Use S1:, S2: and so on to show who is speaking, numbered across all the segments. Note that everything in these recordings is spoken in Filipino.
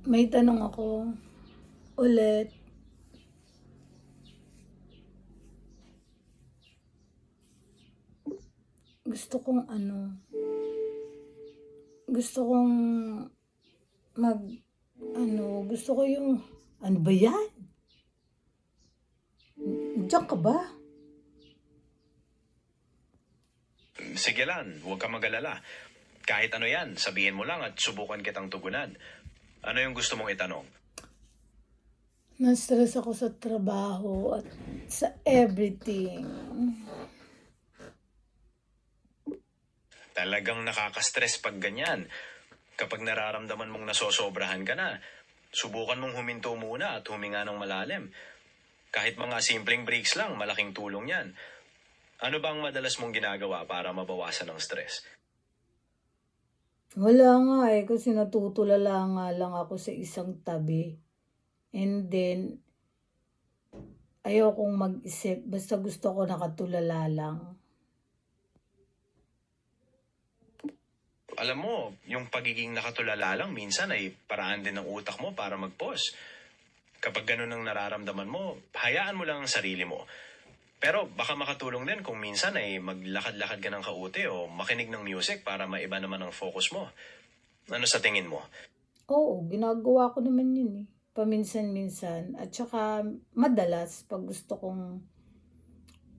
S1: May tanong ako ulit. Gusto kong gusto kong mag, gusto ko yung, ano ba yan? Diyan ka ba?
S2: Sige lang, huwag ka mag-alala. Kahit ano yan, sabihin mo lang at subukan kitang tugunan. Ano yung gusto mong itanong?
S1: Na-stress ako sa trabaho at sa everything.
S2: Talagang nakaka-stress pag ganyan. Kapag nararamdaman mong nasosobrahan ka na, subukan mong huminto muna at huminga ng malalim. Kahit mga simpleng breaks lang, malaking tulong yan. Ano bang madalas mong ginagawa para mabawasan ang stress?
S1: Wala nga kasi natutulala nga lang ako sa isang tabi. And then, ayokong mag-isip. Basta gusto ko nakatulala lang.
S2: Alam mo, yung pagiging nakatulala lang minsan ay paraan din ng utak mo para mag-pause. Kapag ganun ang nararamdaman mo, hayaan mo lang ang sarili mo. Pero baka makatulong din kung minsan ay maglakad-lakad ka ng kaute o makinig ng music para maiba naman ang focus mo. Ano sa tingin mo?
S1: Oo, ginagawa ko naman yun paminsan-minsan. At saka madalas pag gusto kong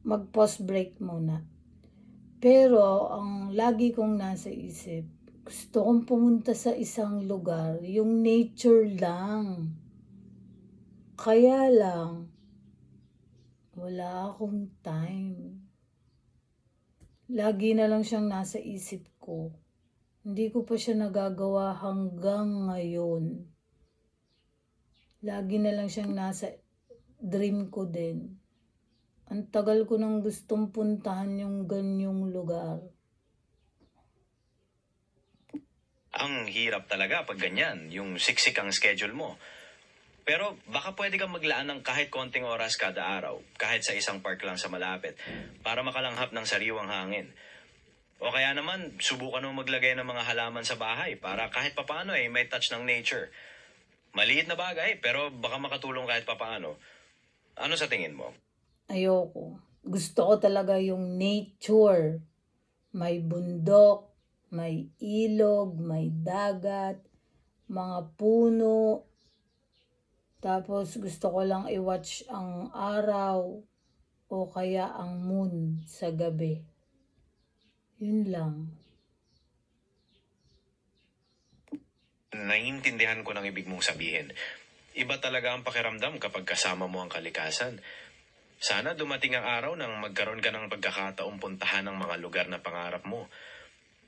S1: mag-pause break muna. Pero ang lagi kong nasa isip, gusto kong pumunta sa isang lugar, yung nature lang. Kaya lang, wala akong time. Lagi na lang siyang nasa isip ko. Hindi ko pa siya nagagawa hanggang ngayon. Lagi na lang siyang nasa dream ko din. Ang tagal ko nang gustong puntahan yung ganyong lugar.
S2: Ang hirap talaga pag ganyan, yung siksik ang schedule mo. Pero baka pwede kang maglaan ng kahit konting oras kada araw, kahit sa isang park lang sa malapit, para makalanghap ng sariwang hangin. O kaya naman, subukan mo maglagay ng mga halaman sa bahay para kahit papaano ay may touch ng nature. Maliit na bagay, pero baka makatulong kahit papaano. Ano sa tingin mo?
S1: Ayoko. Gusto ko talaga yung nature. May bundok, may ilog, may dagat, mga puno. Tapos gusto ko lang i-watch ang araw o kaya ang moon sa gabi. Yun lang.
S2: Naiintindihan ko ng ibig mong sabihin. Iba talaga ang pakiramdam kapag kasama mo ang kalikasan. Sana dumating ang araw nang magkaroon ka ng pagkakataong puntahan ng mga lugar na pangarap mo.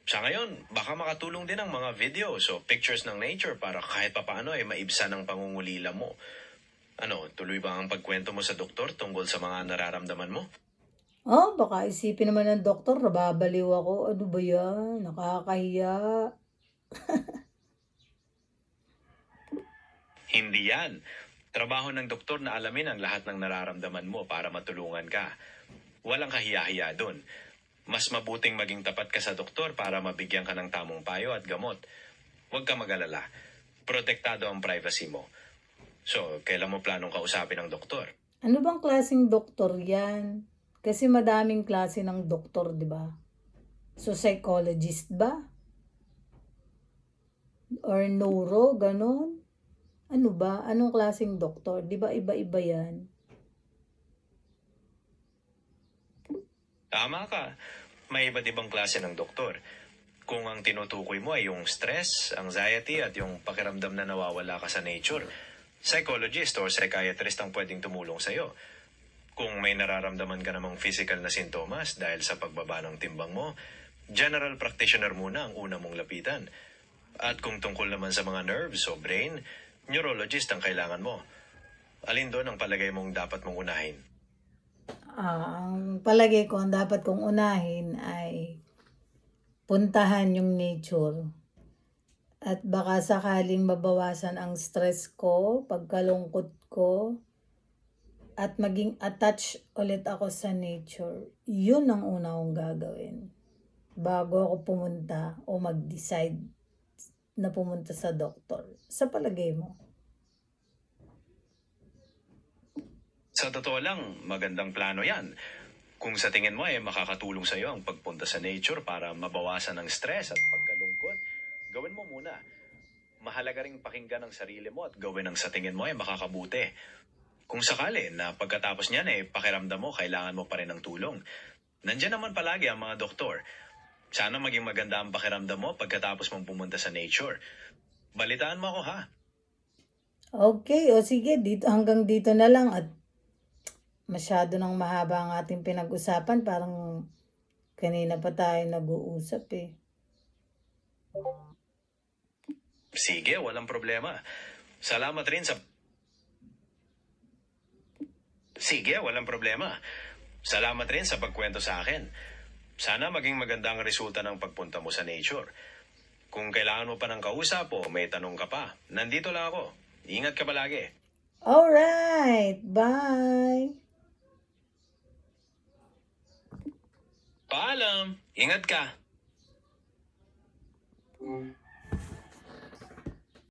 S2: Sa ngayon, baka makatulong din ang mga videos o pictures ng nature para kahit papaano ay maibsan ang pangungulila mo. Ano, tuloy ba ang pagkwento mo sa doktor tungkol sa mga nararamdaman mo?
S1: Oh, baka isipin naman ng doktor, nababaliw ako. Ano ba yan? Nakakahiya.
S2: Hindi yan. Trabaho ng doktor na alamin ang lahat ng nararamdaman mo para matulungan ka. Walang kahiya-hiya doon. Mas mabuting maging tapat ka sa doktor para mabigyan ka ng tamang payo at gamot. Huwag ka mag-alala. Protektado ang privacy mo. So, kailan mo planong kausapin ang doktor?
S1: Ano bang klaseng doktor yan? Kasi madaming klase ng doktor, di ba? So, psychologist ba? Or neuro, ganon? Ano ba? Anong klaseng doktor? Di ba iba-iba yan?
S2: Tama ka. May iba't ibang klase ng doktor. Kung ang tinutukoy mo ay yung stress, anxiety at yung pakiramdam na nawawala ka sa nature, psychologist or psychiatrist ang pwedeng tumulong sa'yo. Kung may nararamdaman ka namang physical na sintomas dahil sa pagbaba ng timbang mo, general practitioner muna ang una mong lapitan. At kung tungkol naman sa mga nerves o brain, neurologist ang kailangan mo. Alin doon ang palagay mong dapat mong unahin?
S1: Ang palagay ko, ang dapat kong unahin ay puntahan yung nature. At baka sakaling mabawasan ang stress ko, pagkalungkot ko, at maging attached ulit ako sa nature. Yun ang una kong gagawin bago ako pumunta o mag-decide na pumunta sa doktor? Sa palagay mo?
S2: Sa totoo lang, magandang plano yan. Kung sa tingin mo ay makakatulong sa iyo ang pagpunta sa nature para mabawasan ang stress at pagkalungkot, gawin mo muna. Mahalaga ring pakinggan ang sarili mo at gawin ang sa tingin mo ay makakabuti. Kung sakali na pagkatapos niyan ay pakiramdam mo kailangan mo pa rin ng tulong, nandiyan naman palagi ang mga doktor. Sana maging maganda ang pakiramdam mo pagkatapos mong pumunta sa nature. Balitaan mo ako ha.
S1: Okay, o sige, dito, hanggang dito na lang at masyado nang mahaba ang ating pinag-usapan. Parang kanina pa tayo nag-uusap eh.
S2: Sige, walang problema. Salamat rin sa... Sige, walang problema. Salamat rin sa pagkwento sa akin. Sana maging maganda ang resulta ng pagpunta mo sa nature. Kung kailangan mo pa ng kausap o may tanong ka pa, nandito lang ako. Ingat ka palagi.
S1: Alright, bye!
S2: Paalam! Ingat ka!